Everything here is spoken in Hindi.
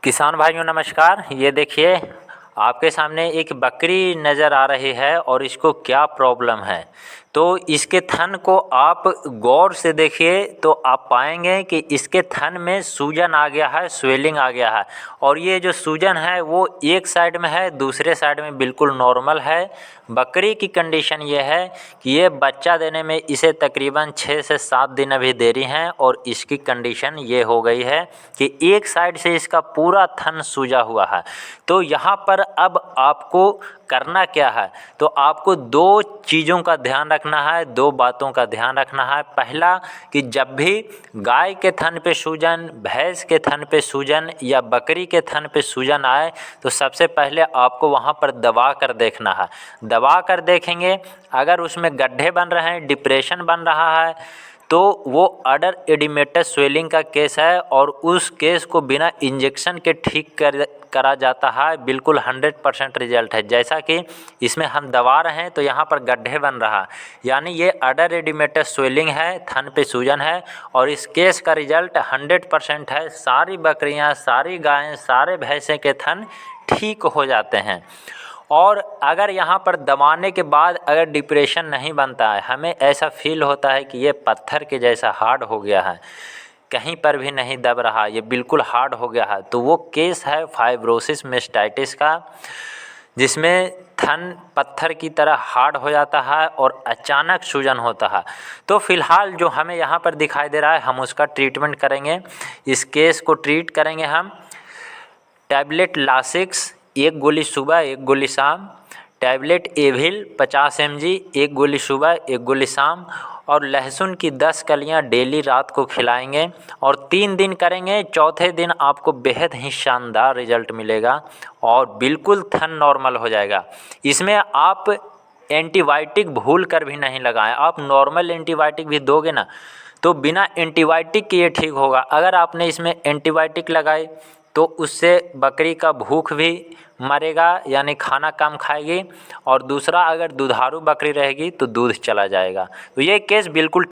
किसान भाइयों नमस्कार। ये देखिए आपके सामने एक बकरी नज़र आ रही है और इसको क्या प्रॉब्लम है। तो इसके थन को आप गौर से देखिए तो आप पाएंगे कि इसके थन में सूजन आ गया है, स्वेलिंग आ गया है। और ये जो सूजन है वो एक साइड में है, दूसरे साइड में बिल्कुल नॉर्मल है। बकरी की कंडीशन ये है कि ये बच्चा देने में इसे तकरीबन 6 से 7 दिन अभी देरी हैं और इसकी कंडीशन ये हो गई है कि एक साइड से इसका पूरा थन सूजा हुआ है। तो यहाँ पर अब आपको करना क्या है, तो आपको दो चीज़ों का ध्यान रखना है, दो बातों का ध्यान रखना है। पहला कि जब भी गाय के थन पे सूजन, भैंस के थन पे सूजन या बकरी के थन पे सूजन आए तो सबसे पहले आपको वहाँ पर दबा कर देखना है। दबा कर देखेंगे, अगर उसमें गड्ढे बन रहे हैं, डिप्रेशन बन रहा है, तो वो अडर एडिमेटस स्वेलिंग का केस है और उस केस को बिना इंजेक्शन के ठीक करा जाता है। बिल्कुल 100% रिजल्ट है। जैसा कि इसमें हम दबा रहे हैं तो यहाँ पर गड्ढे बन रहा है, यानी ये अडर एडिमेटस स्वेलिंग है, थन पे सूजन है और इस केस का रिजल्ट 100% है। सारी बकरियाँ, सारी गायें, सारे भैंसे के थन ठीक हो जाते हैं। और अगर यहाँ पर दबाने के बाद अगर डिप्रेशन नहीं बनता है, हमें ऐसा फील होता है कि ये पत्थर के जैसा हार्ड हो गया है, कहीं पर भी नहीं दब रहा, ये बिल्कुल हार्ड हो गया है, तो वो केस है फाइब्रोसिस मेस्टाइटिस का, जिसमें थन पत्थर की तरह हार्ड हो जाता है और अचानक सूजन होता है। तो फ़िलहाल जो हमें यहाँ पर दिखाई दे रहा है, हम उसका ट्रीटमेंट करेंगे। इस केस को ट्रीट करेंगे हम टैबलेट लासिक्स 1 गोली सुबह 1 गोली शाम, टैबलेट एविल 50 mg 1 गोली सुबह 1 गोली शाम, और लहसुन की 10 कलियां डेली रात को खिलाएंगे और 3 दिन करेंगे। चौथे दिन आपको बेहद ही शानदार रिजल्ट मिलेगा और बिल्कुल थन नॉर्मल हो जाएगा। इसमें आप एंटीबायोटिक भूल कर भी नहीं लगाएं। आप नॉर्मल एंटीबायोटिक भी दोगे ना तो बिना एंटीबायोटिक के ये ठीक होगा। अगर आपने इसमें एंटीबायोटिक लगाई तो उससे बकरी का भूख भी मरेगा, यानी खाना कम खाएगी, और दूसरा अगर दुधारू बकरी रहेगी तो दूध चला जाएगा। तो ये केस बिल्कुल